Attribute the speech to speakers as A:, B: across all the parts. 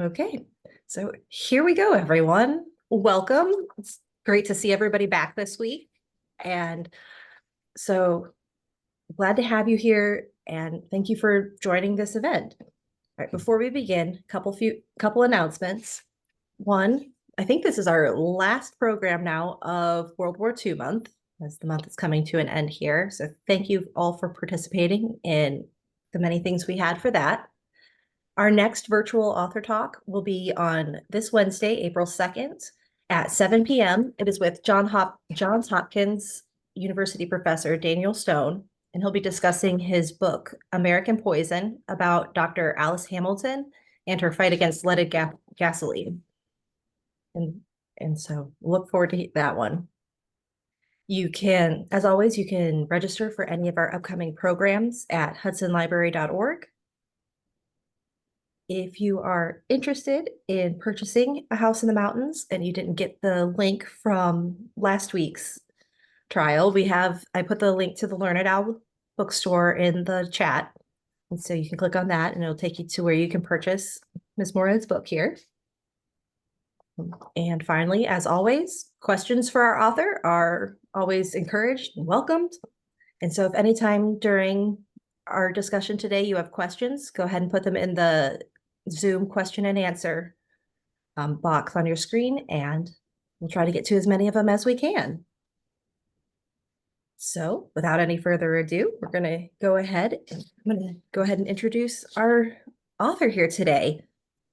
A: Okay, so here we go, everyone. Welcome. It's great to see everybody back this week. And so glad to have you here and thank you for joining this event. All right, before we begin, couple announcements. One, I think this is our last program now of World War II month, as the month is coming to an end here. So thank you all for participating in the many things we had for that. Our next virtual author talk will be on this Wednesday, April 2nd at 7 p.m. It is with Johns Hopkins University professor Daniel Stone, and he'll be discussing his book, American Poison, about Dr. Alice Hamilton and her fight against leaded gasoline. And so look forward to that one. You can, as always, you can register for any of our upcoming programs at hudsonlibrary.org. If you are interested in purchasing a house in the mountains and you didn't get the link from last week's trial, I put the link to the Learned Owl bookstore in the chat. And so you can click on that and it'll take you to where you can purchase Ms. Moorehead's book here. And finally, as always, questions for our author are always encouraged and welcomed. And so if anytime during our discussion today you have questions, go ahead and put them in the Zoom question and answer box on your screen, and we'll try to get to as many of them as we can. So without any further ado, I'm going to go ahead and introduce our author here today.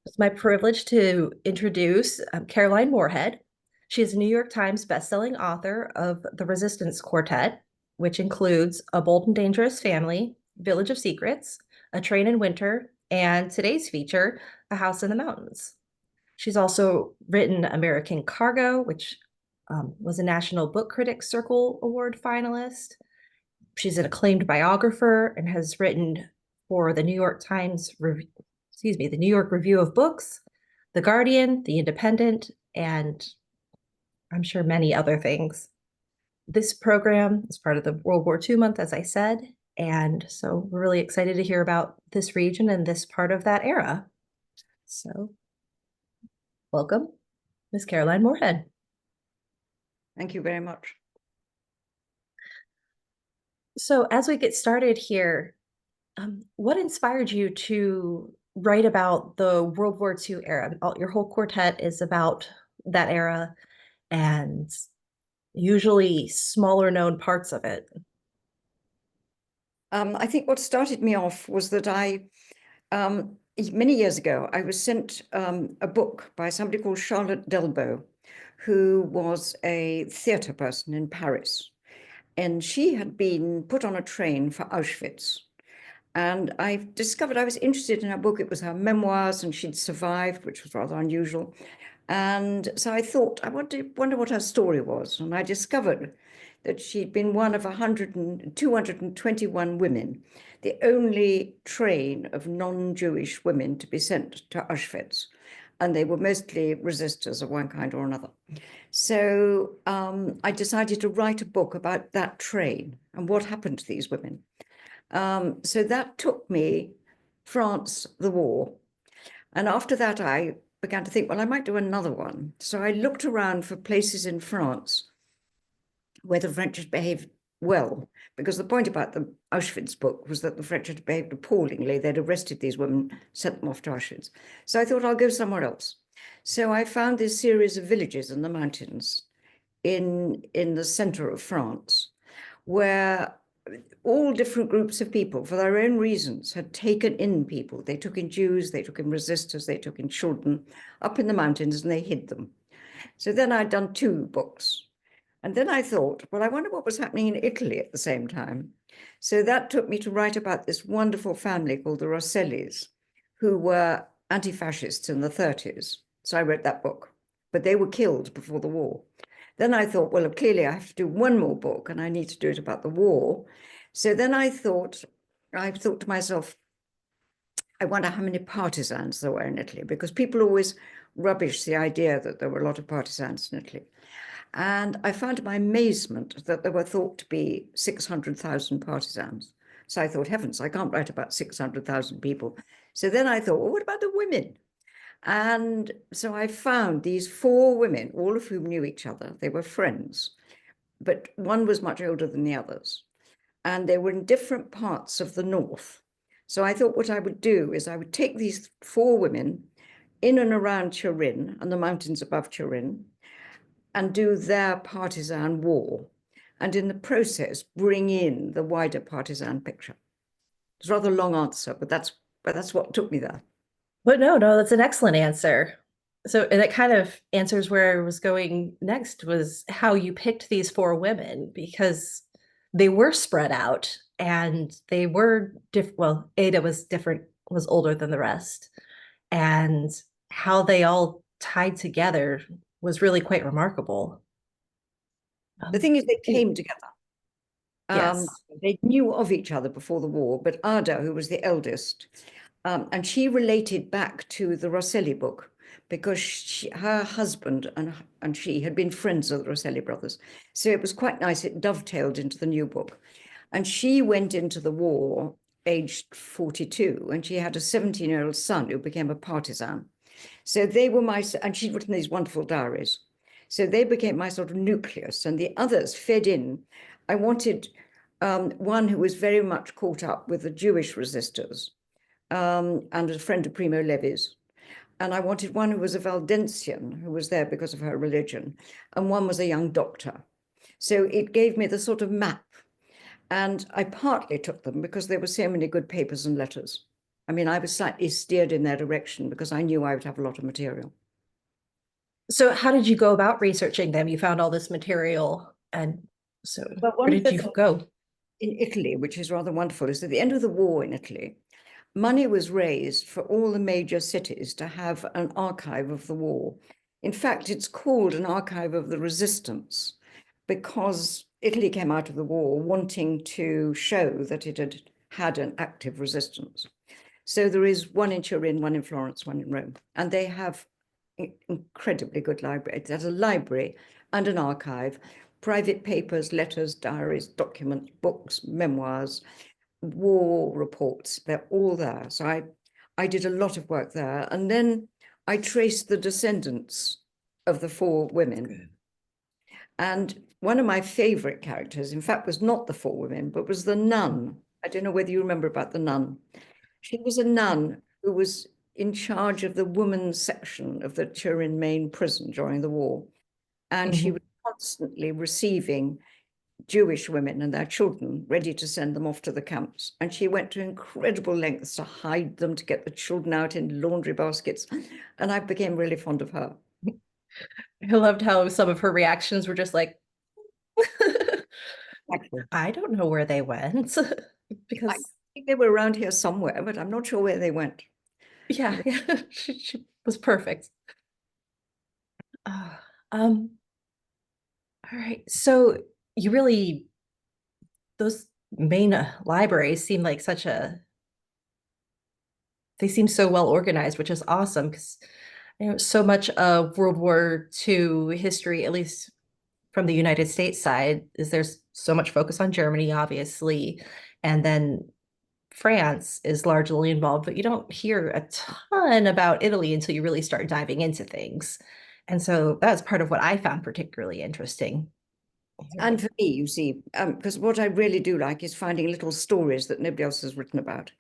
A: It's my privilege to introduce Caroline Moorehead. She is a New York Times bestselling author of The Resistance Quartet, which includes A Bold and Dangerous Family, Village of Secrets, A Train in Winter, and today's feature, A House in the Mountains. She's also written American Cargo, which was a National Book Critics Circle Award finalist. She's an acclaimed biographer and has written for the New York the New York Review of Books, The Guardian, The Independent, and I'm sure many other things. This program is part of the World War II month, as I said, and so we're really excited to hear about this region and this part of that era. So welcome, Ms. Caroline Moorehead.
B: Thank you very much.
A: So as we get started here, what inspired you to write about the World War II era? Your whole quartet is about that era and usually smaller known parts of it.
B: I think what started me off was that many years ago, I was sent a book by somebody called Charlotte Delbo, who was a theater person in Paris. And she had been put on a train for Auschwitz. And I discovered I was interested in her book. It was her memoirs, and she'd survived, which was rather unusual. And so I thought, I wonder what her story was. And I discovered that she'd been one of 221 women, the only train of non-Jewish women to be sent to Auschwitz. And they were mostly resistors of one kind or another. So I decided to write a book about that train and what happened to these women. So that took me France, the war. And after that, I began to think, well, I might do another one. So I looked around for places in France where the French had behaved well, because the point about the Auschwitz book was that the French had behaved appallingly. They'd arrested these women, sent them off to Auschwitz. So I thought, I'll go somewhere else. So I found this series of villages in the mountains in the center of France, where all different groups of people, for their own reasons, had taken in people. They took in Jews, they took in resistors, they took in children up in the mountains, and they hid them. So then I'd done 2 books. And then I thought, well, I wonder what was happening in Italy at the same time. So that took me to write about this wonderful family called the Rossellis, who were anti-fascists in the 30s. So I wrote that book, but they were killed before the war. Then I thought, well, clearly I have to do one more book, and I need to do it about the war. So then I thought to myself, I wonder how many partisans there were in Italy, because people always rubbish the idea that there were a lot of partisans in Italy. And I found to my amazement that there were thought to be 600,000 partisans. So I thought, heavens, I can't write about 600,000 people. So then I thought, well, what about the women? And so I found these 4 women, all of whom knew each other. They were friends, but one was much older than the others. And they were in different parts of the north. So I thought what I would do is I would take these 4 women in and around Turin and the mountains above Turin and do their partisan war. And in the process, bring in the wider partisan picture. It's a rather long answer, but that's what took me there.
A: But no, that's an excellent answer. So, and it kind of answers where I was going next, was how you picked these 4 women, because they were spread out and they were different. Well, Ada was different, was older than the rest, and how they all tied together was really quite remarkable.
B: The thing is, they came together.
A: Yes.
B: They knew of each other before the war, but Ada, who was the eldest, and she related back to the Rosselli book because her husband and she had been friends of the Rosselli brothers. So it was quite nice. It dovetailed into the new book. And she went into the war aged 42, and she had a 17-year-old son who became a partisan. So they were and she'd written these wonderful diaries. So they became my sort of nucleus, and the others fed in. I wanted one who was very much caught up with the Jewish resistors, and a friend of Primo Levi's. And I wanted one who was a Valdensian, who was there because of her religion, and one was a young doctor. So it gave me the sort of map. And I partly took them because there were so many good papers and letters. I mean, I was slightly steered in their direction because I knew I would have a lot of material.
A: So how did you go about researching them? You found all this material, and so where did you go?
B: In Italy, which is rather wonderful, is at the end of the war in Italy, money was raised for all the major cities to have an archive of the war. In fact, it's called an archive of the resistance because Italy came out of the war wanting to show that it had had an active resistance. So there is one in Turin, one in Florence, one in Rome, and they have incredibly good library. There's a library and an archive, private papers, letters, diaries, documents, books, memoirs, war reports, they're all there. So I did a lot of work there. And then I traced the descendants of the 4 women. And one of my favorite characters, in fact, was not the 4 women, but was the nun. I don't know whether you remember about the nun. She was a nun who was in charge of the women's section of the Turin main prison during the war. And she was constantly receiving Jewish women and their children, ready to send them off to the camps. And she went to incredible lengths to hide them, to get the children out in laundry baskets. And I became really fond of her.
A: I loved how some of her reactions were just like, I don't know where they went. Because
B: I think they were around here somewhere, but I'm not sure where they went.
A: yeah, she was perfect. All right. So you really, those main libraries seem like they seem so well organized, which is awesome, because so much of World War II history, at least from the United States side, is there's so much focus on Germany, obviously, and then France is largely involved, but you don't hear a ton about Italy until you really start diving into things. And so that's part of what I found particularly interesting.
B: And for me, you see, because what I really do like is finding little stories that nobody else has written about.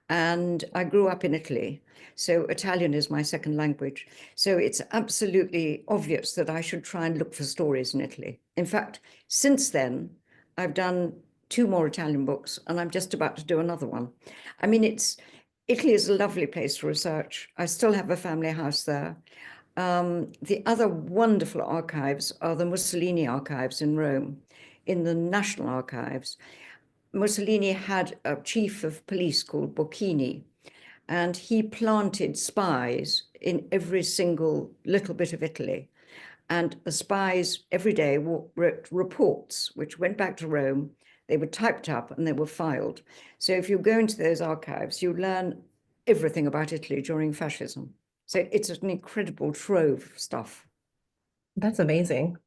B: And I grew up in Italy, so Italian is my second language. So it's absolutely obvious that I should try and look for stories in Italy. In fact, since then, I've done 2 more Italian books, and I'm just about to do another one. I mean, Italy is a lovely place for research. I still have a family house there. The other wonderful archives are the Mussolini archives in Rome, in the National Archives. Mussolini had a chief of police called Bocchini, and he planted spies in every single little bit of Italy. And the spies every day wrote reports, which went back to Rome. They were typed up and they were filed. So if you go into those archives, you learn everything about Italy during fascism. So it's an incredible trove of stuff.
A: That's amazing.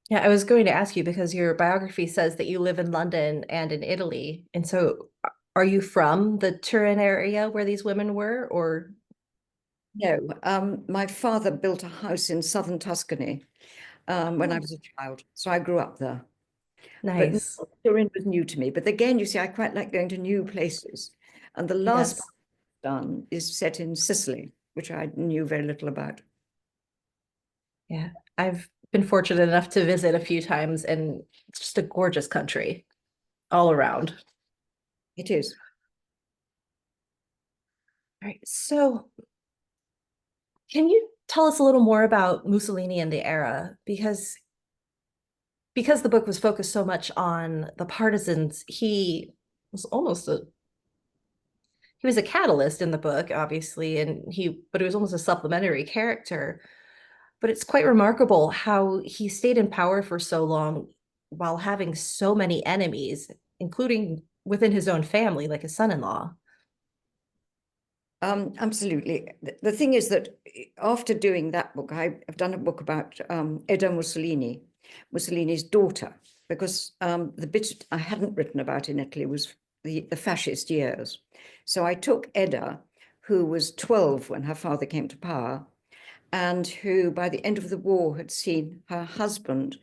A: Yeah, I was going to ask you because your biography says that you live in London and in Italy. And so are you from the Turin area where these women were, or?
B: No, my father built a house in southern Tuscany when I
A: Oh,
B: was a child, so I grew up there. But no,
A: nice.
B: Turin was new to me. But again, you see, I quite like going to new places. And the last part
A: Yes.
B: I've done is set in Sicily, which I knew very little about.
A: Yeah. I've been fortunate enough to visit a few times, and it's just a gorgeous country all around.
B: It is.
A: All right. So can you tell us a little more about Mussolini and the era? Because the book was focused so much on the partisans, was almost a he was a catalyst in the book, obviously, but he was almost a supplementary character. But it's quite remarkable how he stayed in power for so long while having so many enemies, including within his own family, like his son-in-law.
B: Absolutely. The thing is that after doing that book, I've done a book about Eda Mussolini, Mussolini's daughter, because the bit I hadn't written about in Italy was the fascist years. So I took Eda, who was 12 when her father came to power, and who by the end of the war had seen her husband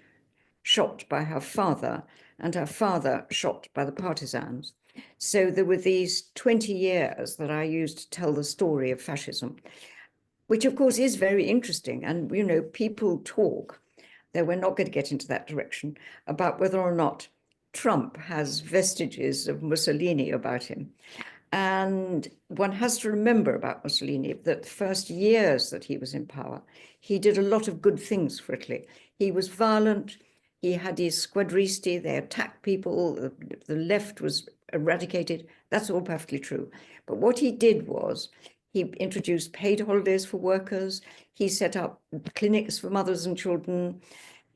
B: shot by her father and her father shot by the partisans. So there were these 20 years that I used to tell the story of fascism, which of course is very interesting. And, you know, people talk, though we're not going to get into that direction, about whether or not Trump has vestiges of Mussolini about him. And one has to remember about Mussolini that the first years that he was in power, he did a lot of good things for Italy. He was violent. He had his squadristi. They attacked people. The left was eradicated. That's all perfectly true. But what he did was he introduced paid holidays for workers. He set up clinics for mothers and children.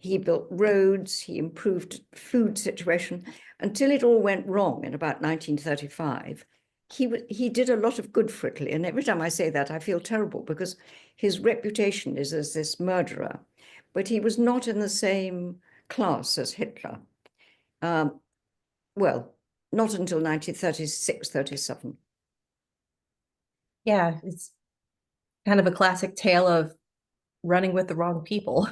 B: He built roads. He improved food situation until it all went wrong in about 1935. He did a lot of good for Italy. And every time I say that, I feel terrible because his reputation is as this murderer, but he was not in the same class as Hitler. Um, well, not until 1936, 37.
A: Yeah, it's kind of a classic tale of running with the wrong people.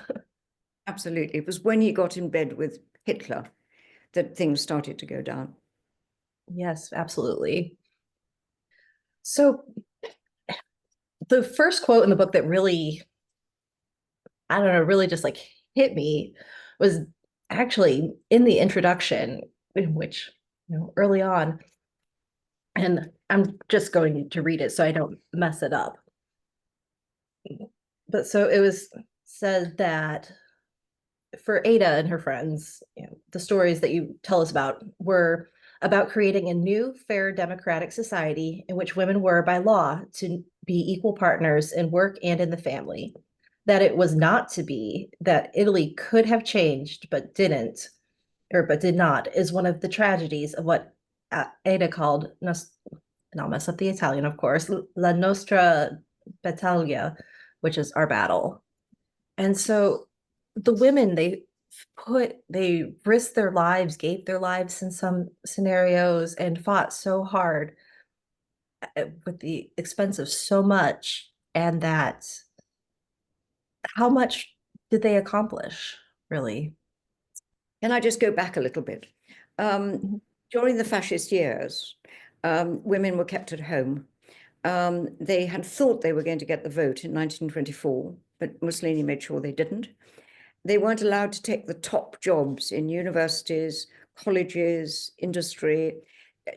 B: Absolutely. It was when he got in bed with Hitler that things started to go down.
A: Yes, absolutely. So the first quote in the book that really, I don't know, really just like hit me was actually in the introduction, in which, early on, and I'm just going to read it so I don't mess it up. But so it was said that for Ada and her friends, the stories that you tell us about were about creating a new, fair, democratic society in which women were, by law, to be equal partners in work and in the family. That it was not to be, that Italy could have changed but didn't, but did not, is one of the tragedies of what Ada called, and I'll mess up the Italian, of course, La Nostra Battaglia, which is our battle. And so the women, they risked their lives, gave their lives in some scenarios, and fought so hard with the expense of so much. And that, how much did they accomplish, really?
B: Can I just go back a little bit?
A: Mhm.
B: During the fascist years, women were kept at home. They had thought they were going to get the vote in 1924, but Mussolini made sure they didn't. They weren't allowed to take the top jobs in universities, colleges, industry.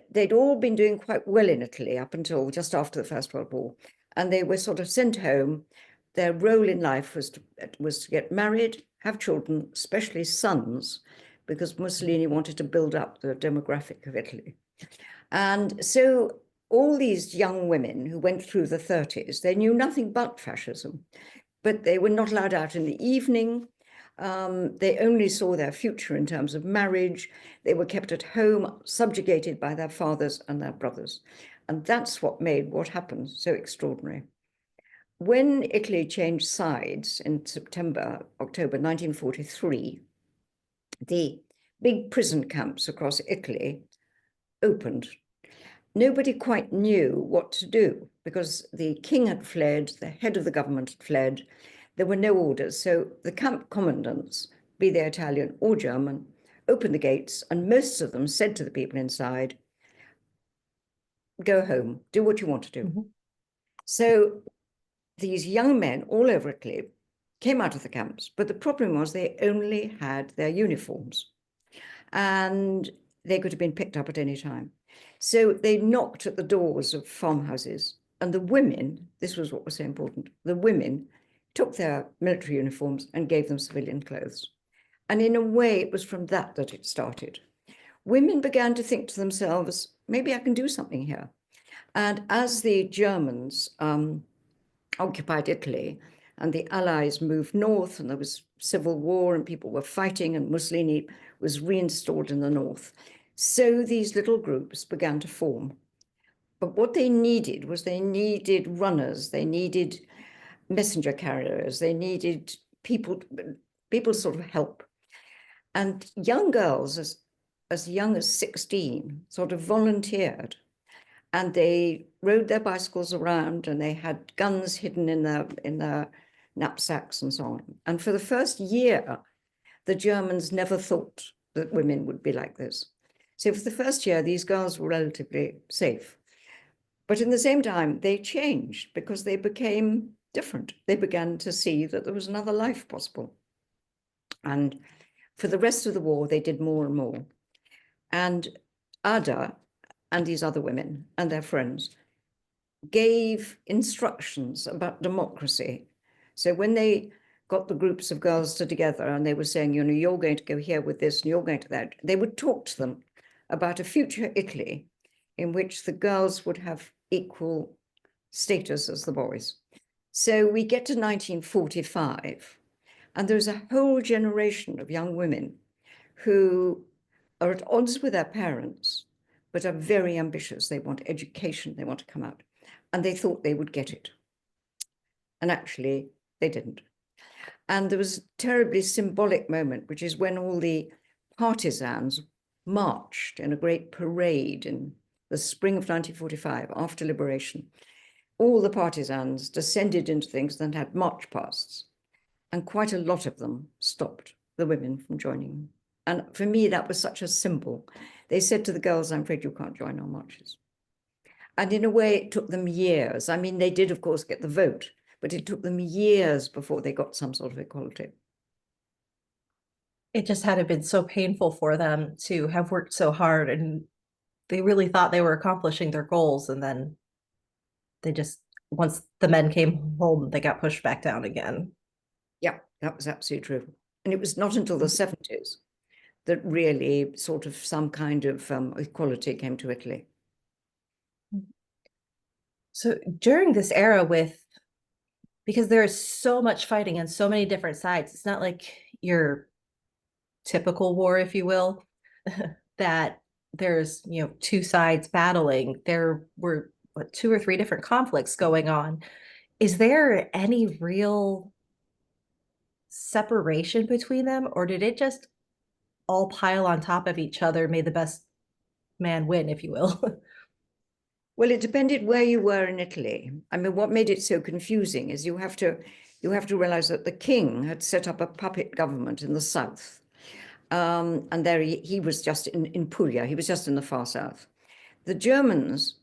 B: They'd all been doing quite well in Italy up until just after the First World War. And they were sort of sent home. Their role in life was to get married, have children, especially sons, because Mussolini wanted to build up the demographic of Italy. And so all these young women who went through the 30s, they knew nothing but fascism, but they were not allowed out in the evening. They only saw their future in terms of marriage. They were kept at home, subjugated by their fathers and their brothers. And that's what made what happened so extraordinary. When Italy changed sides in October 1943, the big prison camps across Italy opened. nobody quite knew what to do because the king had fled, the head of the government had fled, there were no orders. So the camp commandants, be they Italian or German, opened the gates, and most of them said to the people inside, go home, do what you want to do.
A: Mm-hmm.
B: So these young men all over Italy came out of the camps, but the problem was they only had their uniforms and they could have been picked up at any time. So they knocked at the doors of farmhouses, and the women, this was what was so important, the women took their military uniforms and gave them civilian clothes. And in a way, it was from that it started. Women began to think to themselves, maybe I can do something here. And as the Germans occupied Italy and the Allies moved north and there was civil war and people were fighting and Mussolini was reinstalled in the north, so these little groups began to form. But what they needed was they needed runners, they needed messenger carriers, they needed people sort of help. And young girls as young as 16 sort of volunteered, and they rode their bicycles around and they had guns hidden in their knapsacks and so on. And for the first year, the Germans never thought that women would be like this. So for the first year, these girls were relatively safe. But in the same time, they changed because they became different. They began to see that there was another life possible. And for the rest of the war, they did more and more. And Ada and these other women and their friends gave instructions about democracy. So when they got the groups of girls together and they were saying, you know, you're going to go here with this and you're going to that, they would talk to them about a future Italy in which the girls would have equal status as the boys. So we get to 1945, and there's a whole generation of young women who are at odds with their parents, but are very ambitious. They want education, they want to come out, and they thought they would get it. And actually, they didn't. And there was a terribly symbolic moment, which is when all the partisans marched in a great parade in the spring of 1945, after liberation. All the partisans descended into things and had march pasts, and quite a lot of them stopped the women from joining. And for me, that was such a symbol. They said to the girls, I'm afraid you can't join our marches. And in a way, it took them years. I mean, they did, of course, get the vote, but it took them years before they got some sort of equality.
A: It just had been so painful for them to have worked so hard, and they really thought they were accomplishing their goals, and then they just, once the men came home, they got pushed back down again.
B: Yeah, that was absolutely true. And it was not until the 70s that really sort of some kind of equality came to Italy.
A: So during this era, because there is so much fighting on so many different sides, it's not like your typical war, if you will, that there's, two sides battling. There were two or three different conflicts going on. Is there any real separation between them, or did it just all pile on top of each other, may the best man win, if you will?
B: Well, it depended where you were in Italy. I mean, what made it so confusing is you have to realize that the king had set up a puppet government in the south. And there he was just in Puglia, he was just in the far south. The Germans,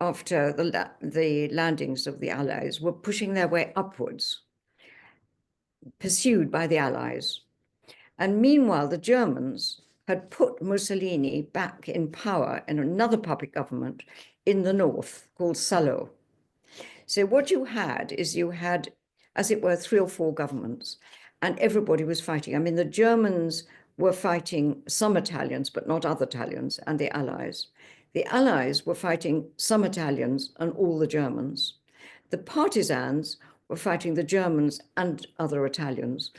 B: after the landings of the Allies, were pushing their way upwards, pursued by the Allies. And meanwhile, the Germans had put Mussolini back in power in another puppet government in the north called Salo. So what you had is as it were, 3 or 4 governments, and everybody was fighting. I mean, the Germans were fighting some Italians, but not other Italians, and the Allies. The Allies were fighting some Italians and all the Germans. The partisans were fighting the Germans and other Italians.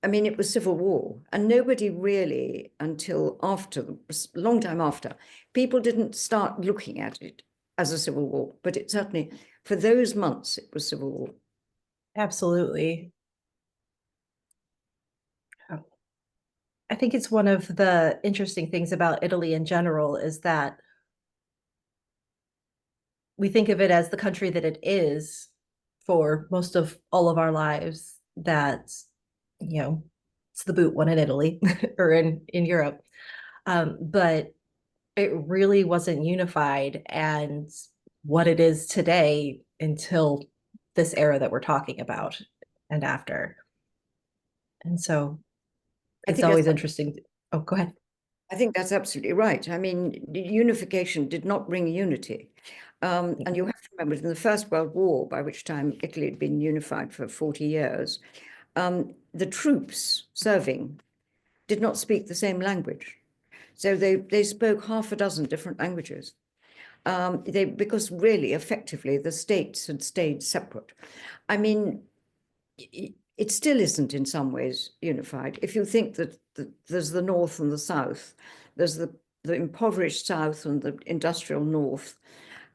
B: I mean, it was civil war, and nobody really, until after, a long time after, people didn't start looking at it as a civil war, but it certainly, for those months, it was civil war.
A: Absolutely. I think it's one of the interesting things about Italy in general is that we think of it as the country that it is for most of all of our lives, that, you know, it's the boot one in Italy or in Europe. But it really wasn't unified and what it is today until this era that we're talking about and after. And so
B: I
A: it's
B: think that's
A: always interesting. Oh, go ahead.
B: I think that's absolutely right. I mean, unification did not bring unity. And you have to remember, in the First World War, by which time Italy had been unified for 40 years, the troops serving did not speak the same language. So they spoke half a dozen different languages. Because really, effectively, the states had stayed separate. I mean, it still isn't in some ways unified. If you think that there's the North and the South, there's the impoverished South and the industrial North.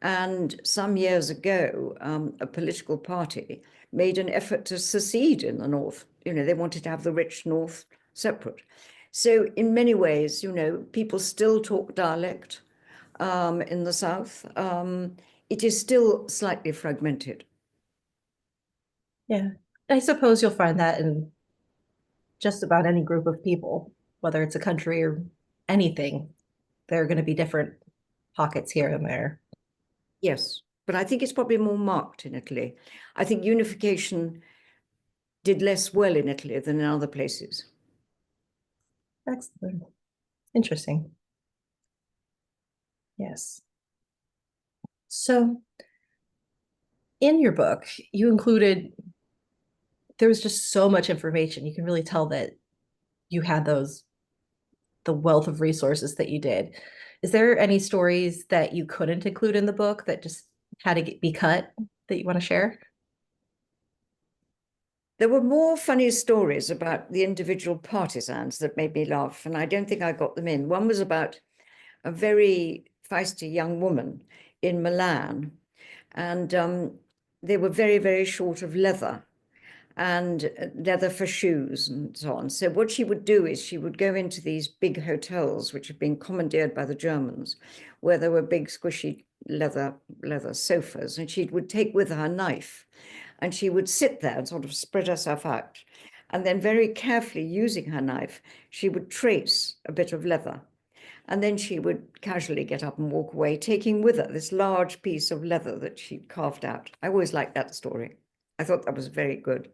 B: And some years ago, a political party made an effort to secede in the North. You know, they wanted to have the rich North separate. So in many ways, you know, people still talk dialect in the South. It is still slightly fragmented.
A: Yeah. I suppose you'll find that in just about any group of people, whether it's a country or anything. There are going to be different pockets here and there.
B: Yes, but I think it's probably more marked in Italy. I think unification did less well in Italy than in other places.
A: Excellent. Interesting. Yes. So in your book, you included, there was just so much information. You can really tell that you had the wealth of resources that you did. Is there any stories that you couldn't include in the book that just had to be cut that you want to share?
B: There were more funny stories about the individual partisans that made me laugh, and I don't think I got them in. One was about a very feisty young woman in Milan, and they were very, very short of leather and leather for shoes and so on. So what she would do is she would go into these big hotels, which had been commandeered by the Germans, where there were big squishy leather sofas, and she would take with her a knife, and she would sit there and sort of spread herself out. And then very carefully using her knife, she would trace a bit of leather. And then she would casually get up and walk away, taking with her this large piece of leather that she'd carved out. I always liked that story. I thought that was very good.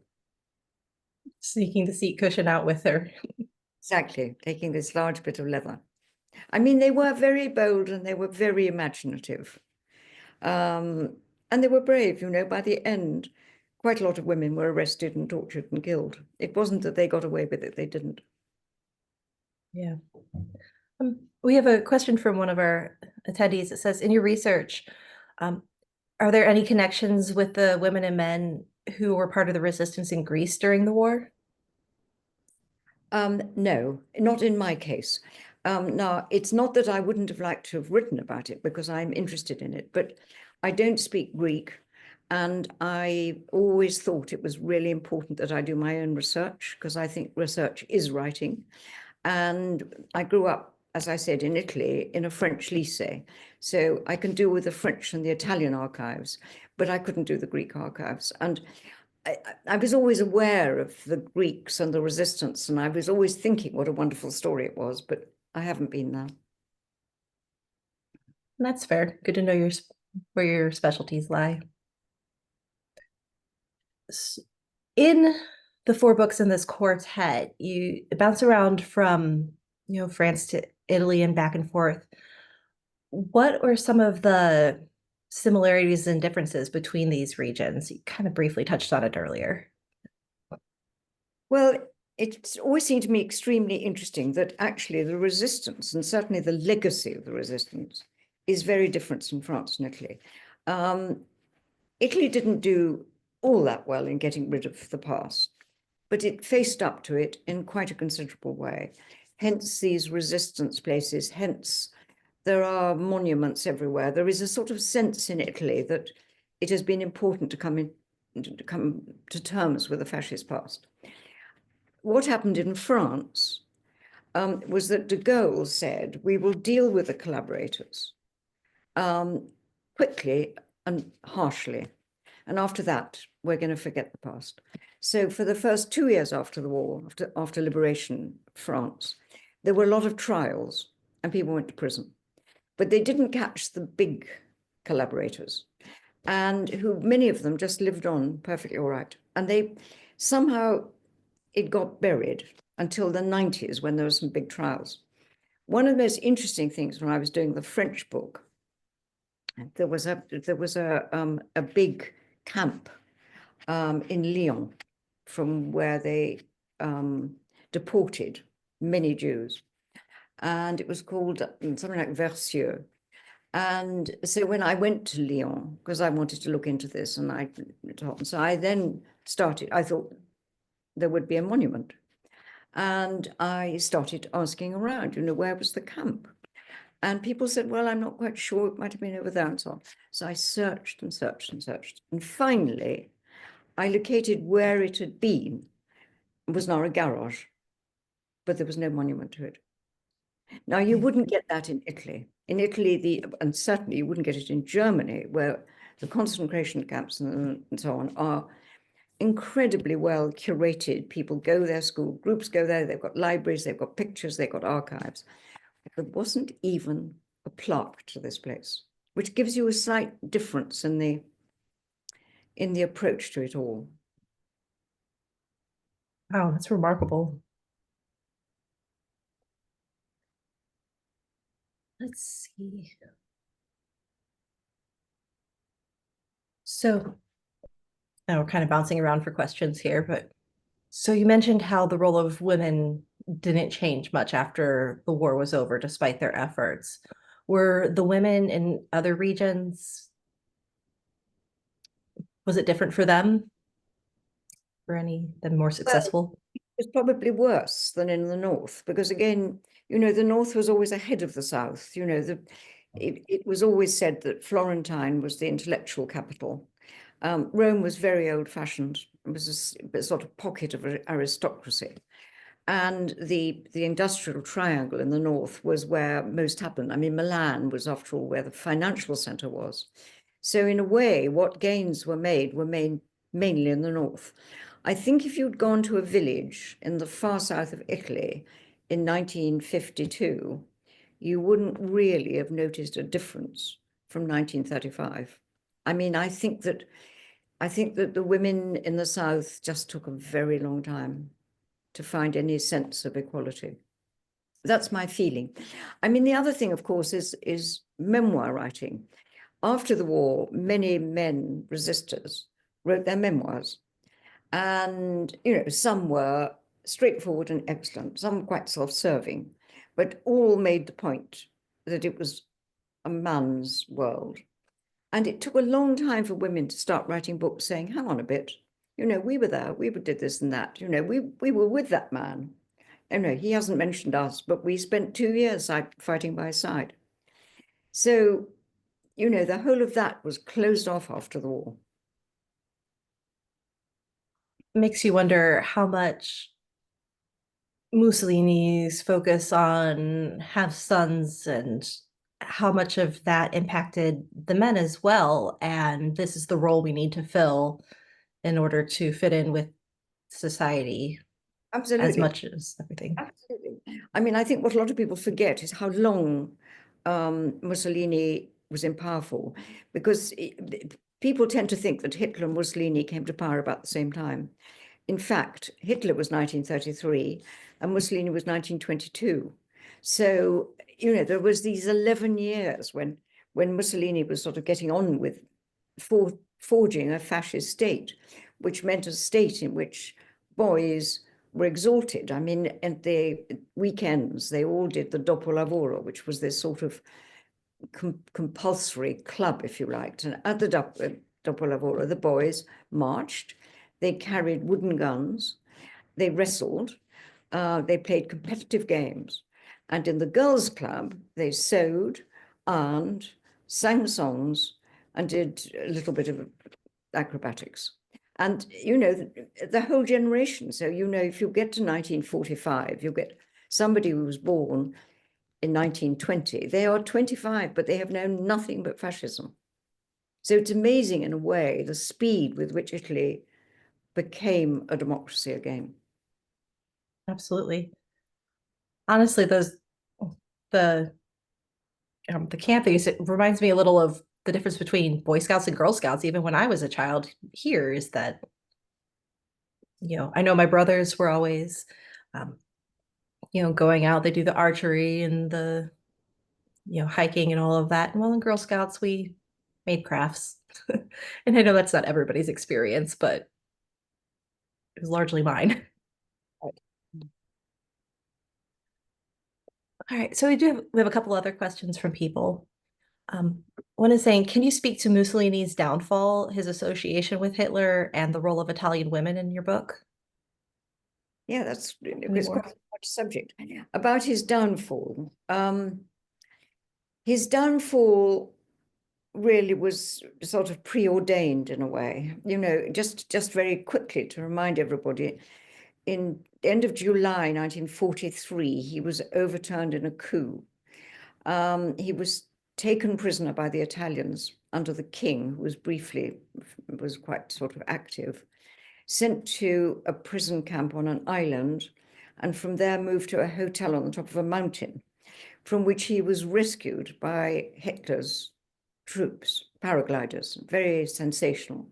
A: Sneaking the seat cushion out with her.
B: Exactly, taking this large bit of leather. I mean, they were very bold and they were very imaginative. And they were brave, you know. By the end, quite a lot of women were arrested and tortured and killed. It wasn't that they got away with it, they didn't.
A: Yeah. We have a question from one of our attendees. It says, in your research, are there any connections with the women and men who were part of the resistance in Greece during the war?
B: No, not in my case. Now, it's not that I wouldn't have liked to have written about it because I'm interested in it, but I don't speak Greek. And I always thought it was really important that I do my own research because I think research is writing. And I grew up, as I said, in Italy in a French lycée. So I can do with the French and the Italian archives, but I couldn't do the Greek archives. And I was always aware of the Greeks and the resistance, and I was always thinking what a wonderful story it was, but I haven't been there.
A: That's fair. Good to know where your specialties lie. In the four books in this quartet, you bounce around from, France to Italy and back and forth. What are some of the similarities and differences between these regions? You kind of briefly touched on it earlier.
B: Well, it's always seemed to me extremely interesting that actually the resistance, and certainly the legacy of the resistance, is very different in France and Italy. Italy didn't do all that well in getting rid of the past, but it faced up to it in quite a considerable way. Hence these resistance places, hence there are monuments everywhere. There is a sort of sense in Italy that it has been important to come to terms with the fascist past. What happened in France was that de Gaulle said, we will deal with the collaborators quickly and harshly. And after that, we're going to forget the past. So for the first 2 years after the war, after liberation of France, there were a lot of trials and people went to prison. But they didn't catch the big collaborators, and who many of them just lived on perfectly all right. And they somehow, it got buried until the 90s when there were some big trials. One of the most interesting things when I was doing the French book, there was a big camp in Lyon from where they deported many Jews. And it was called something like Versieux. And so when I went to Lyon, because I wanted to look into this, so I then started, I thought there would be a monument. And I started asking around, where was the camp? And people said, well, I'm not quite sure, it might have been over there and so on. So I searched and searched and searched. And finally, I located where it had been. It was now a garage, but there was no monument to it. Now, you wouldn't get that in Italy. In Italy, and certainly you wouldn't get it in Germany, where the concentration camps and so on are incredibly well curated. People go there, school groups go there, they've got libraries, they've got pictures, they've got archives. There wasn't even a plaque to this place, which gives you a slight difference in the approach to it all.
A: Wow, that's remarkable. Let's see. So now we're kind of bouncing around for questions here, but so you mentioned how the role of women didn't change much after the war was over, despite their efforts. Were the women in other regions, was it different for them? For any of them more successful?
B: It's probably worse than in the north, because again, the north was always ahead of the south. It was always said that Florentine was the intellectual capital. Rome was very old-fashioned. It was a sort of pocket of aristocracy. And the industrial triangle in the north was where most happened. I mean, Milan was, after all, where the financial center was. So in a way, what gains were made mainly in the north. I think if you'd gone to a village in the far south of Italy in 1952, you wouldn't really have noticed a difference from 1935. I mean, I think that the women in the south just took a very long time to find any sense of equality. That's my feeling. I mean, the other thing, of course, is memoir writing. After the war, many men resistors wrote their memoirs. And, some were straightforward and excellent, some quite self-serving, but all made the point that it was a man's world. And it took a long time for women to start writing books saying, hang on a bit, we were there, we did this and that, we were with that man. He hasn't mentioned us, but we spent 2 years fighting by his side. So, the whole of that was closed off after the war.
A: Makes you wonder how much Mussolini's focus on have sons and how much of that impacted the men as well. And this is the role we need to fill in order to fit in with society.
B: Absolutely.
A: As much as everything.
B: Absolutely. I mean, I think what a lot of people forget is how long Mussolini was in power for, because people tend to think that Hitler and Mussolini came to power about the same time. In fact, Hitler was 1933 and Mussolini was 1922. So, there was these 11 years when Mussolini was sort of getting on with forging a fascist state, which meant a state in which boys were exalted. I mean, at the weekends, they all did the dopolavoro, which was this sort of compulsory club, if you liked. And at the dopolavoro, the boys marched, they carried wooden guns, they wrestled, they played competitive games. And in the girls' club, they sewed, ironed, sang songs, and did a little bit of acrobatics. And, the whole generation. So, if you get to 1945, you get somebody who was born in 1920. They are 25, but they have known nothing but fascism. So it's amazing in a way, the speed with which Italy became a democracy again.
A: Absolutely. Honestly, the the camp that you said reminds me a little of the difference between Boy Scouts and Girl Scouts, even when I was a child here, is that, I know my brothers were always, um, going out, they do the archery and the, hiking and all of that. And well, in Girl Scouts, we made crafts. And I know that's not everybody's experience, but it was largely mine. All right, so we have a couple other questions from people. One is saying, can you speak to Mussolini's downfall, his association with Hitler, and the role of Italian women in your book?
B: Yeah, that's
A: Any
B: it's
A: more?
B: quite a large subject. About his downfall. His downfall really was sort of preordained in a way. Just very quickly to remind everybody, in the end of July 1943, he was overturned in a coup. He was taken prisoner by the Italians under the king, who was quite sort of active, sent to a prison camp on an island, and from there moved to a hotel on the top of a mountain, from which he was rescued by Hitler's troops, paragliders, very sensational.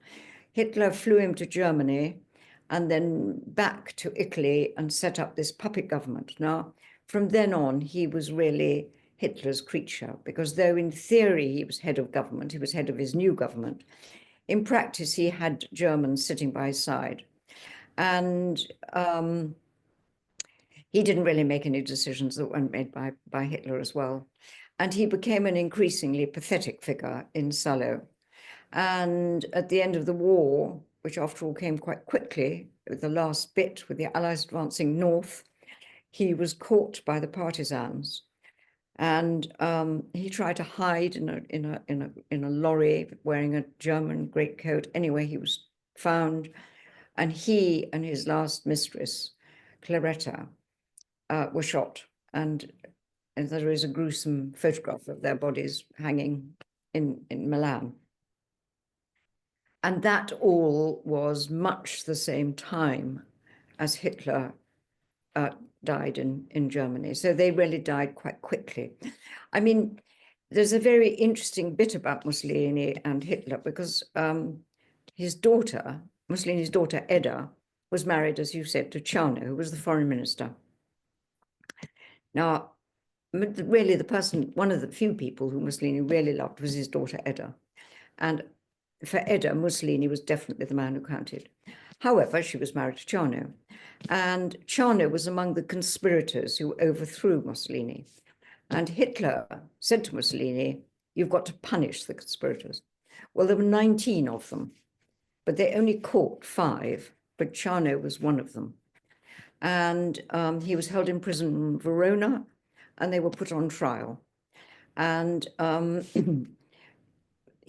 B: Hitler flew him to Germany and then back to Italy and set up this puppet government. Now, from then on, he was really Hitler's creature, because though in theory he was head of government, he was head of his new government, in practice he had Germans sitting by his side. And he didn't really make any decisions that weren't made by Hitler as well. And he became an increasingly pathetic figure in Salo. And at the end of the war, which after all came quite quickly, with the last bit, with the Allies advancing north, he was caught by the partisans. And he tried to hide in a lorry wearing a German greatcoat. Anyway, he was found, and he and his last mistress, Claretta, were shot. And there is a gruesome photograph of their bodies hanging in Milan. And that all was much the same time as Hitler died in Germany. So they really died quite quickly. I mean, there's a very interesting bit about Mussolini and Hitler, because his daughter, Mussolini's daughter, Edda, was married, as you said, to Ciano, who was the foreign minister. Now, really one of the few people who Mussolini really loved was his daughter, Edda. And for Edda, Mussolini was definitely the man who counted. However, she was married to Ciano, and Ciano was among the conspirators who overthrew Mussolini. And Hitler said to Mussolini, "You've got to punish the conspirators." Well, there were 19 of them, but they only caught 5, but Ciano was one of them. And he was held in prison in Verona, and they were put on trial. And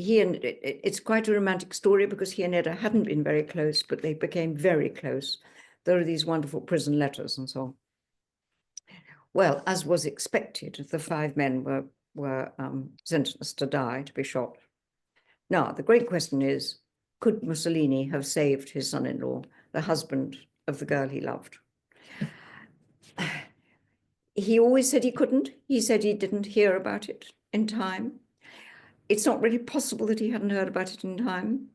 B: it's quite a romantic story, because he and Edda hadn't been very close, but they became very close. There are these wonderful prison letters and so on. Well, as was expected, the 5 men were sentenced to die, to be shot. Now, the great question is, could Mussolini have saved his son-in-law, the husband of the girl he loved? He always said he couldn't. He said he didn't hear about it in time. It's not really possible that he hadn't heard about it in time.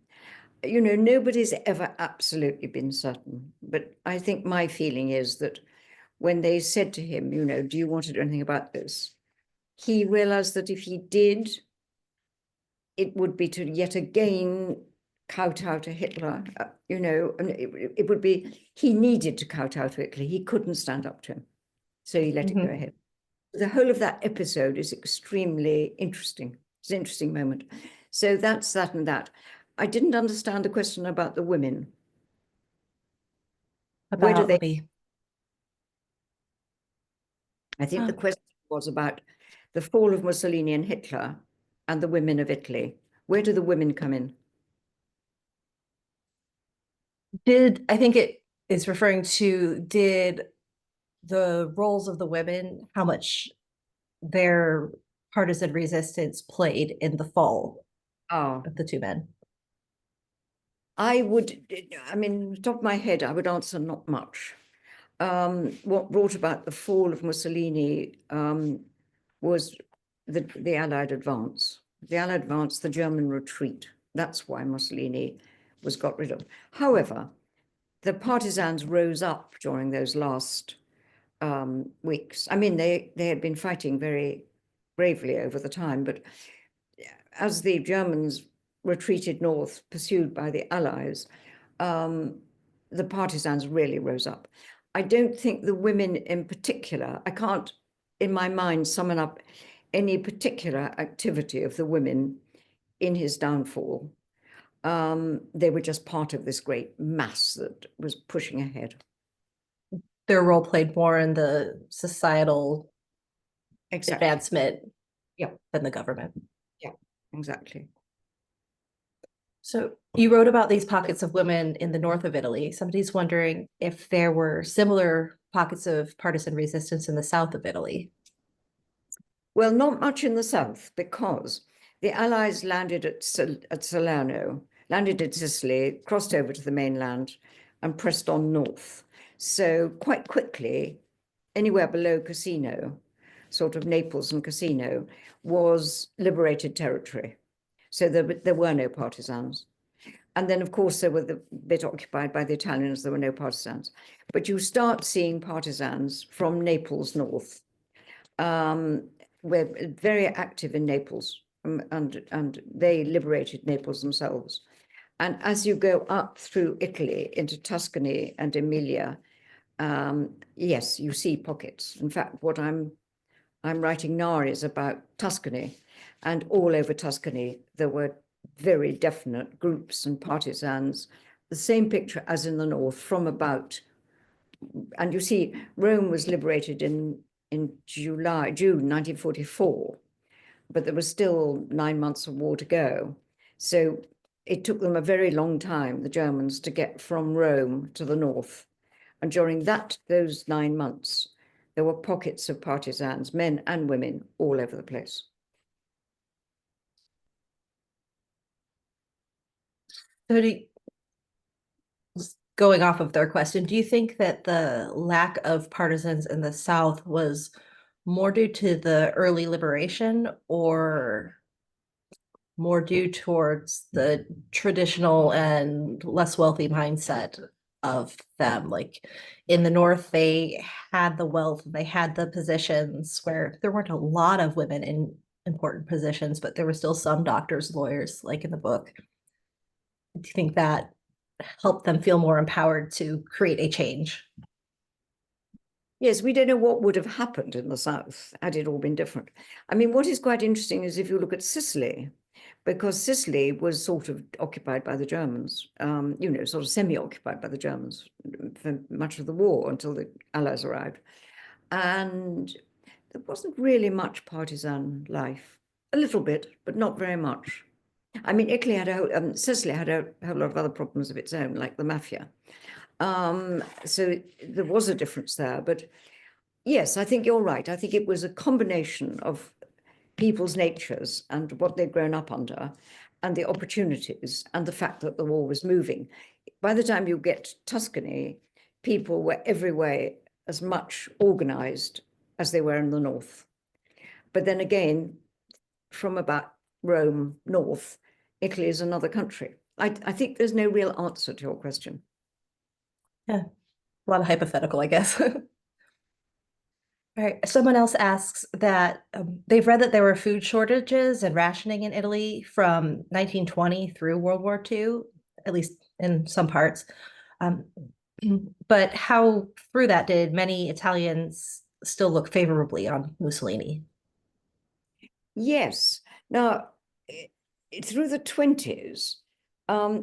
B: Nobody's ever absolutely been certain. But I think my feeling is that when they said to him, do you want to do anything about this? He realized that if he did, it would be to yet again kowtow to Hitler. And it would be, he needed to kowtow to Hitler. He couldn't stand up to him. So he let it go ahead. The whole of that episode is extremely interesting. It's an interesting moment. So that's that and that. I didn't understand the question about the women. Where do
A: About,
B: they?
A: let me.
B: I think the question was about the fall of Mussolini and Hitler and the women of Italy. Where do the women come in?
A: I think it is referring to, did the roles of the women, how much their partisan resistance played in the fall
B: Oh,
A: of the two men?
B: I mean, top of my head, I would answer not much. What brought about the fall of Mussolini was the Allied advance. The Allied advance, the German retreat. That's why Mussolini was got rid of. However, the partisans rose up during those last weeks. I mean, they had been fighting very bravely over the time, but as the Germans retreated north, pursued by the Allies, the partisans really rose up. I don't think the women in particular, I can't, in my mind, summon up any particular activity of the women in his downfall. They were just part of this great mass that was pushing ahead.
A: Their role played more in the societal
B: Exactly.
A: advancement
B: Yeah.
A: than the government.
B: Yeah, exactly.
A: So you wrote about these pockets of women in the north of Italy. Somebody's wondering if there were similar pockets of partisan resistance in the south of Italy.
B: Well, not much in the south, because the Allies landed at Salerno, landed in Sicily, crossed over to the mainland, and pressed on north. So quite quickly, anywhere below Cassino, sort of Naples and Cassino, was liberated territory. So there were no partisans. And then, of course, there were the bit occupied by the Italians. There were no partisans. But you start seeing partisans from Naples north. We're very active in Naples, and they liberated Naples themselves. And as you go up through Italy into Tuscany and Emilia, yes, you see pockets. In fact, what I'm writing now is about Tuscany, and all over Tuscany there were very definite groups and partisans. The same picture as in the north, from about, and you see, Rome was liberated in June 1944, but there was still 9 months of war to go. So it took them a very long time, the Germans, to get from Rome to the north. And during those 9 months, there were pockets of partisans, men and women, all over the place.
A: So going off of their question, do you think that the lack of partisans in the South was more due to the early liberation or more due towards the traditional and less wealthy mindset of them? Like in the North, they had the wealth, they had the positions where there weren't a lot of women in important positions, but there were still some doctors, lawyers, like in the book. Do you think that helped them feel more empowered to create a change?
B: Yes, we don't know what would have happened in the South had it all been different. I mean, what is quite interesting is if you look at Sicily, because Sicily was sort of occupied by the Germans, sort of semi-occupied by the Germans for much of the war until the Allies arrived. And there wasn't really much partisan life. A little bit, but not very much. I mean, Sicily had a whole lot of other problems of its own, like the mafia. So there was a difference there. But yes, I think you're right. I think it was a combination of people's natures and what they'd grown up under, and the opportunities, and the fact that the war was moving. By the time you get to Tuscany, people were every way as much organized as they were in the north. But then again, from about Rome north, Italy is another country. I think there's no real answer to your question.
A: Yeah, a lot of hypothetical, I guess. All right. Someone else asks that they've read that there were food shortages and rationing in Italy from 1920 through World War II, at least in some parts. Um, but how through that did many Italians still look favorably on Mussolini?
B: Yes. Now, through the 20s,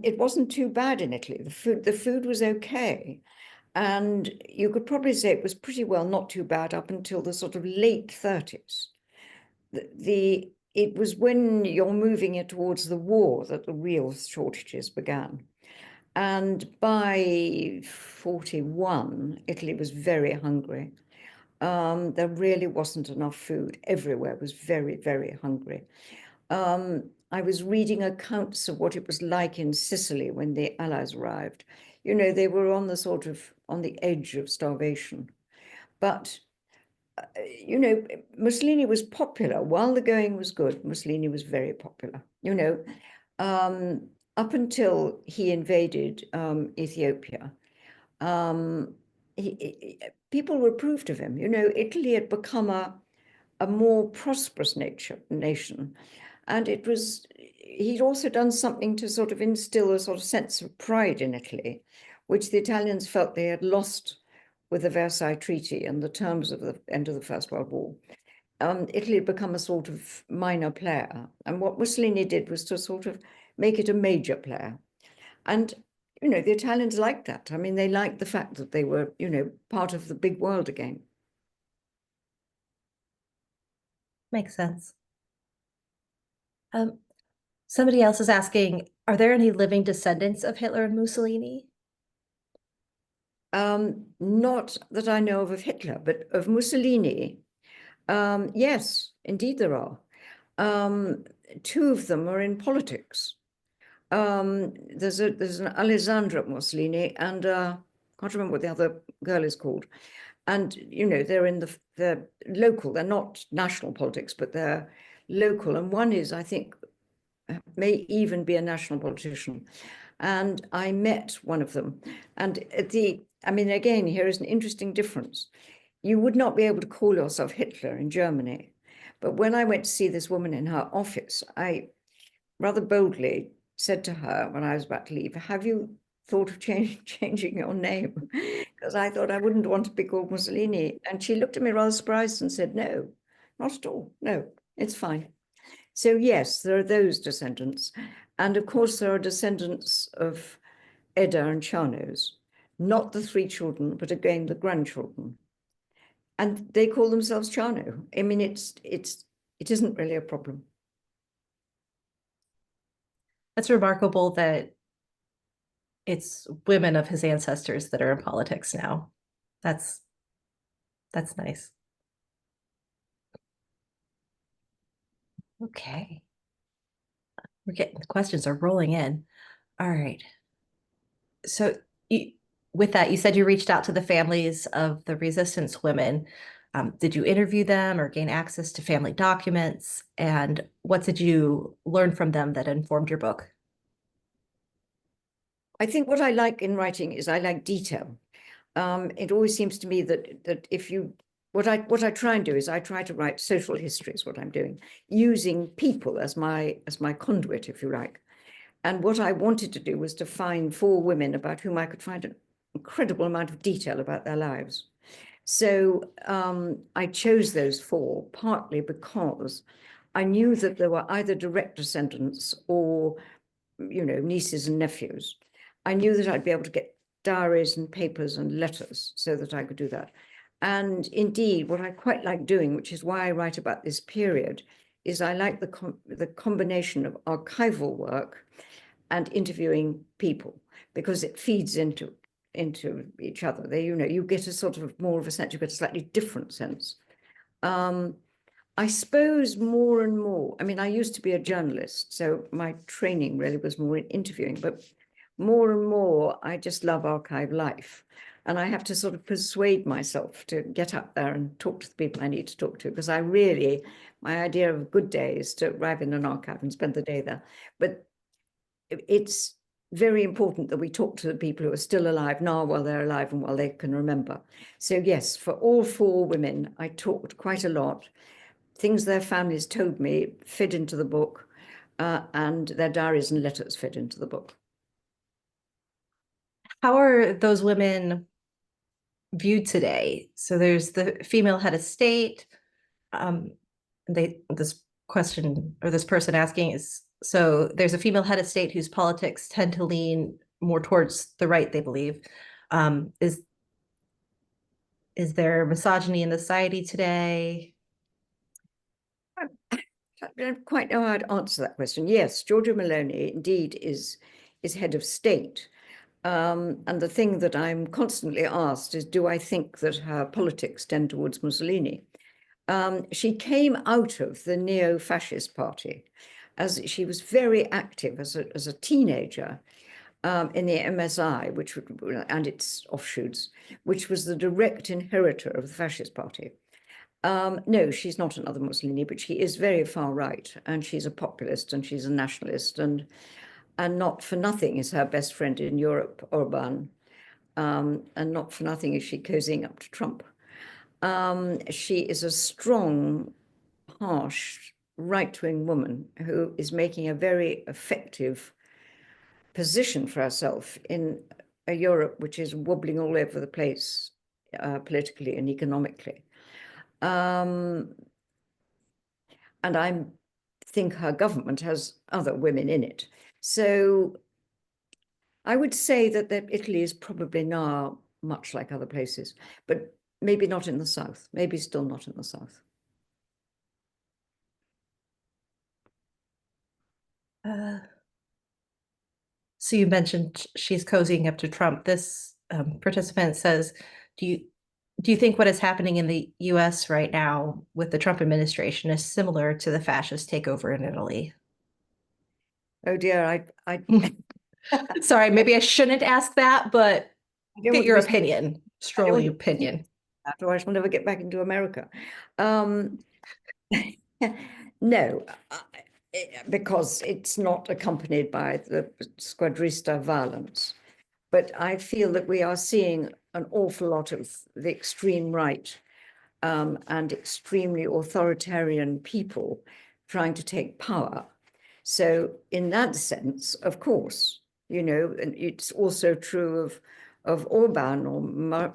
B: it wasn't too bad in Italy. The food was okay. And you could probably say it was pretty well not too bad up until the sort of late 30s. It was when you're moving it towards the war that the real shortages began. And by 41, Italy was very hungry. There really wasn't enough food. Everywhere was very, very hungry. I was reading accounts of what it was like in Sicily when the Allies arrived. You know, they were on the edge of starvation. But, you know, Mussolini was popular. While the going was good, Mussolini was very popular. You know, up until he invaded Ethiopia, people approved of him. You know, Italy had become a more prosperous nation. And he'd also done something to sort of instill a sort of sense of pride in Italy, which the Italians felt they had lost with the Versailles Treaty and the terms of the end of the First World War. Italy had become a sort of minor player. And what Mussolini did was to sort of make it a major player. And, you know, the Italians liked that. I mean, they liked the fact that they were, you know, part of the big world again.
A: Makes sense. Somebody else is asking, are there any living descendants of Hitler and Mussolini?
B: Not that I know of Hitler, but of Mussolini. Yes, indeed there are. Two of them are in politics. There's an Alessandra Mussolini and I can't remember what the other girl is called. And, you know, they're local, they're not national politics, but they're local. And one is, I think, may even be a national politician. And I met one of them. And I mean, again, here is an interesting difference. You would not be able to call yourself Hitler in Germany. But when I went to see this woman in her office, I rather boldly said to her when I was about to leave, have you thought of changing your name? Because I thought I wouldn't want to be called Mussolini. And she looked at me rather surprised and said, no, not at all. No, it's fine. So yes, there are those descendants. And of course, there are descendants of Edda and Charnos, not the three children, but again, the grandchildren. And they call themselves Charno. I mean, it isn't really a problem.
A: That's remarkable that it's women of his ancestors that are in politics now. That's nice. Okay. The questions are rolling in. All right. So with that, you said you reached out to the families of the resistance women. Did you interview them or gain access to family documents? And what did you learn from them that informed your book?
B: I think what I like in writing is I like detail. It always seems to me that if you what I try and do is I try to write social history is what I'm doing, using people as my conduit, if you like. And what I wanted to do was to find 4 women about whom I could find an incredible amount of detail about their lives. So I chose those 4 partly because I knew that there were either direct descendants or, you know, nieces and nephews. I knew that I'd be able to get diaries and papers and letters so that I could do that. And indeed, what I quite like doing, which is why I write about this period, is I like the combination of archival work and interviewing people, because it feeds into each other. They, you know, you get a sort of more of a sense, you get a slightly different sense. I suppose more and more, I mean, I used to be a journalist, so my training really was more in interviewing, but more and more, I just love archive life. And I have to sort of persuade myself to get up there and talk to the people I need to talk to, because my idea of a good day is to arrive in an archive and spend the day there. But it's very important that we talk to the people who are still alive now while they're alive and while they can remember. So yes, for all 4 women, I talked quite a lot. Things their families told me fit into the book, and their diaries and letters fit into the book.
A: How are those women viewed today? So there's the female head of state. This question or this person asking is, so there's a female head of state whose politics tend to lean more towards the right, they believe. Is there misogyny in the society today?
B: I don't quite know how to answer that question. Yes, Giorgia Meloni indeed is head of state. And the thing that I'm constantly asked is, do I think that her politics tend towards Mussolini? She came out of the neo-fascist party. as she was very active as a teenager in the MSI, and its offshoots, which was the direct inheritor of the Fascist Party. No, she's not another Mussolini, but she is very far right, and she's a populist, and she's a nationalist, and not for nothing is her best friend in Europe, Orban, and not for nothing is she cozying up to Trump. She is a strong, harsh, right-wing woman who is making a very effective position for herself in a Europe which is wobbling all over the place politically and economically. And I think her government has other women in it. So I would say that Italy is probably now much like other places, but maybe not in the south, maybe still not in the south.
A: So you mentioned she's cozying up to Trump. This participant says, do you think what is happening in the US right now with the Trump administration is similar to the fascist takeover in Italy?
B: Oh dear, I
A: Sorry, maybe I shouldn't ask that, but
B: don't
A: get
B: want
A: your
B: to be
A: opinion, strolling opinion.
B: that, or I shall never get back into America. No, because it's not accompanied by the squadrista violence. But I feel that we are seeing an awful lot of the extreme right and extremely authoritarian people trying to take power. So in that sense, of course, you know, and it's also true of Orban or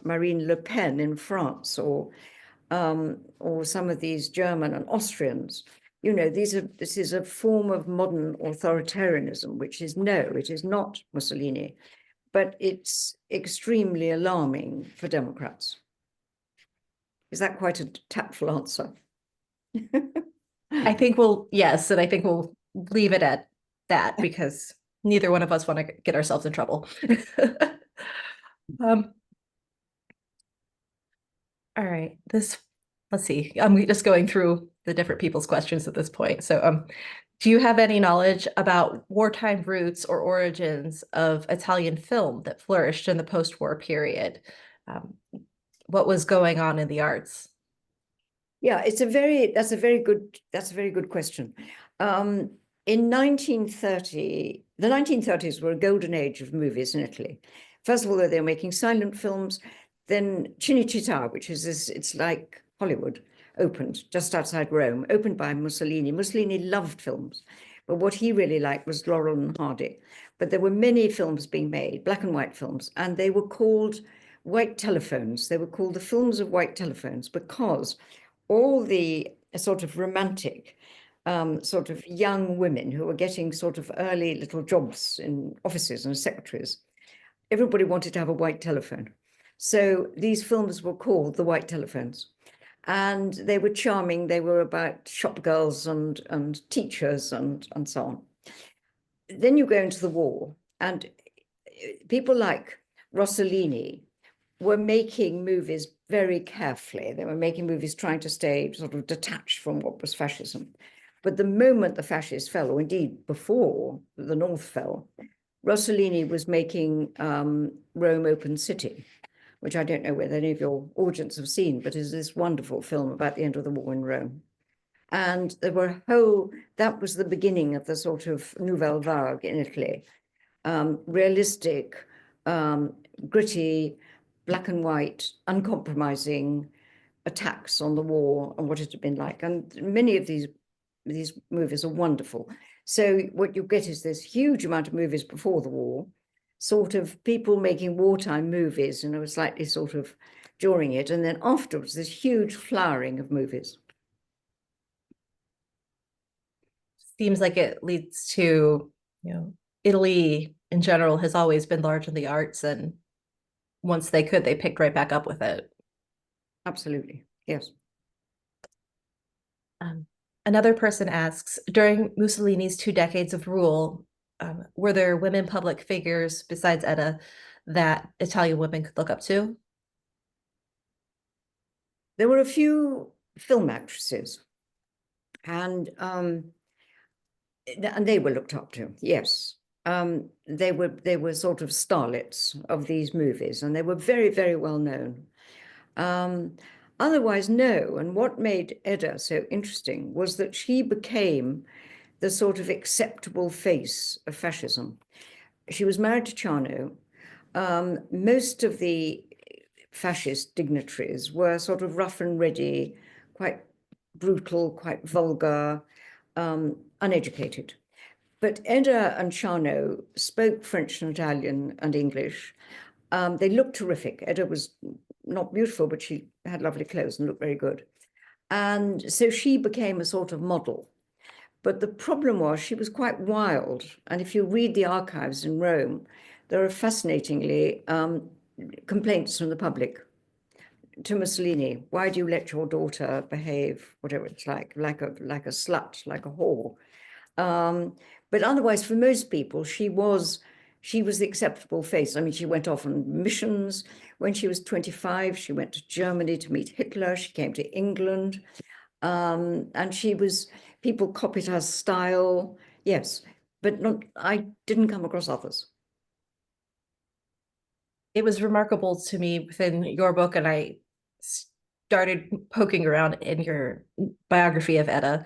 B: Marine Le Pen in France, or some of these German and Austrians. You know, this is a form of modern authoritarianism, which is, no, it is not Mussolini, but it's extremely alarming for Democrats. Is that quite a tactful answer?
A: I think yes, and I think we'll leave it at that because neither one of us want to get ourselves in trouble. All right, let's see. I'm just going through the different people's questions at this point. So, do you have any knowledge about wartime roots or origins of Italian film that flourished in the post-war period? What was going on in the arts?
B: Yeah, that's a very good question. In 1930, the 1930s were a golden age of movies in Italy. First of all, they were making silent films. Then Cinecittà, which is this, it's like Hollywood, opened just outside Rome, opened by Mussolini. Mussolini loved films, but what he really liked was Laurel and Hardy. But there were many films being made, black and white films, and they were called white telephones. They were called the films of white telephones because all the sort of romantic, sort of young women who were getting sort of early little jobs in offices and secretaries, everybody wanted to have a white telephone. So these films were called the white telephones. And they were charming. They were about shop girls and teachers and so on. Then you go into the war, and people like Rossellini were making movies very carefully. They were making movies trying to stay sort of detached from what was fascism. But the moment the fascists fell, or indeed before the North fell, Rossellini was making Rome Open City, which I don't know whether any of your audience have seen, but is this wonderful film about the end of the war in Rome. And there were that was the beginning of the sort of Nouvelle Vague in Italy. Realistic, gritty, black and white, uncompromising attacks on the war and what it had been like. And many of these movies are wonderful. So what you get is this huge amount of movies before the war, sort of people making wartime movies, and it was slightly sort of during it. And then afterwards, this huge flowering of movies.
A: Seems like it leads to, Italy in general has always been large in the arts, and once they could, they picked right back up with it.
B: Absolutely, yes.
A: Another person asks, during Mussolini's 2 decades of rule, were there women public figures besides Etta that Italian women could look up to?
B: There were a few film actresses, and And they were looked up to, yes. They were sort of starlets of these movies, and they were very, very well known. Otherwise, no. And what made Edda so interesting was that she became the sort of acceptable face of fascism. She was married to Chano. Most of the fascist dignitaries were sort of rough and ready, quite brutal, quite vulgar, uneducated. But Edda and Chano spoke French and Italian and English. They looked terrific. Edda was not beautiful, but she had lovely clothes and looked very good. And so she became a sort of model. But the problem was she was quite wild. And if you read the archives in Rome, there are fascinatingly complaints from the public to Mussolini. Why do you let your daughter behave, whatever it's like a slut, like a whore? But otherwise, for most people, she was the acceptable face. I mean, she went off on missions. When she was 25, she went to Germany to meet Hitler. She came to England. And people copied her style. Yes, but I didn't come across others.
A: It was remarkable to me within your book, and I started poking around in your biography of Edda,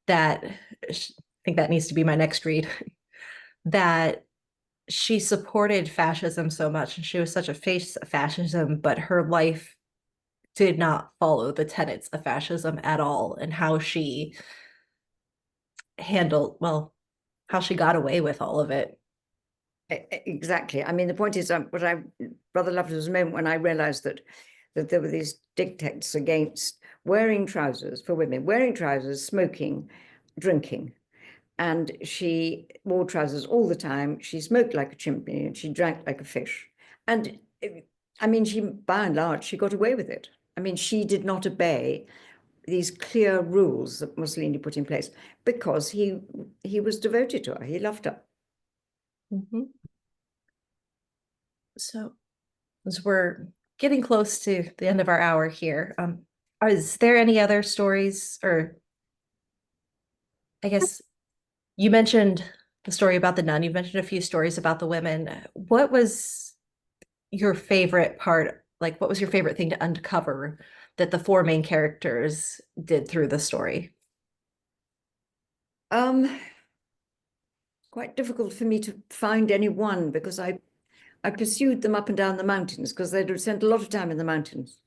A: that I think that needs to be my next read, that she supported fascism so much and she was such a face of fascism, but her life did not follow the tenets of fascism at all, and how she handled, well, how she got away with all of it.
B: Exactly. I mean, the point is, what I rather loved was a moment when I realized that there were these dictates against wearing trousers for women, wearing trousers, smoking, drinking. And she wore trousers all the time. She smoked like a chimney and she drank like a fish. And I mean, by and large, she got away with it. I mean, she did not obey these clear rules that Mussolini put in place because he was devoted to her. He loved her.
A: Mm-hmm. So as we're getting close to the end of our hour here, is there any other stories, or I guess you mentioned the story about the nun, you've mentioned a few stories about the women. What was your favorite part? Like, what was your favorite thing to uncover that the four main characters did through the story?
B: Quite difficult for me to find any one because I pursued them up and down the mountains because they'd spent a lot of time in the mountains.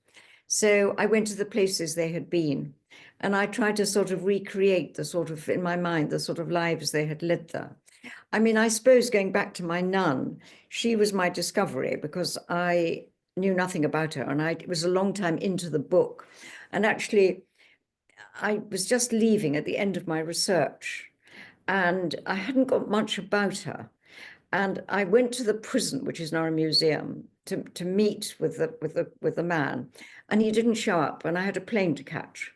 B: So I went to the places they had been, and I tried to sort of recreate the sort of, in my mind, the sort of lives they had led there. I mean, I suppose going back to my nun, she was my discovery because I knew nothing about her, and it was a long time into the book. And actually, I was just leaving at the end of my research, and I hadn't got much about her. And I went to the prison, which is now a museum, to meet with the man, and he didn't show up, and I had a plane to catch.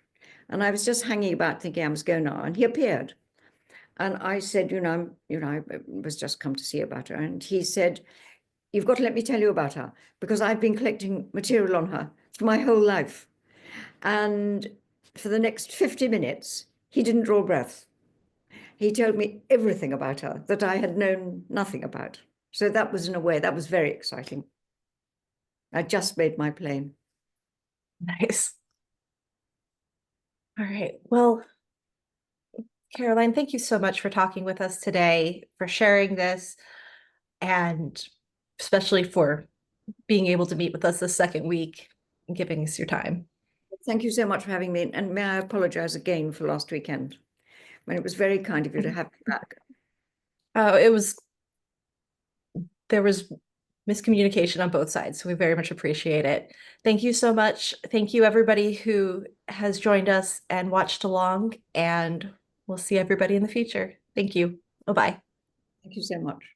B: And I was just hanging about thinking I must go now, and he appeared. And I said, I was just come to see about her. And he said, you've got to let me tell you about her, because I've been collecting material on her for my whole life. And for the next 50 minutes, he didn't draw breath. He told me everything about her that I had known nothing about. So that was, in a way, that was very exciting. I just made my plane.
A: Nice. All right. Well, Caroline, thank you so much for talking with us today, for sharing this, and especially for being able to meet with us the second week and giving us your time.
B: Thank you so much for having me. And may I apologize again for last weekend, when it was very kind of you to have me back.
A: Oh, there was miscommunication on both sides, so we very much appreciate it. Thank you so much. Thank you, everybody who has joined us and watched along, and we'll see everybody in the future. Thank you. Bye-bye.
B: Thank you so much.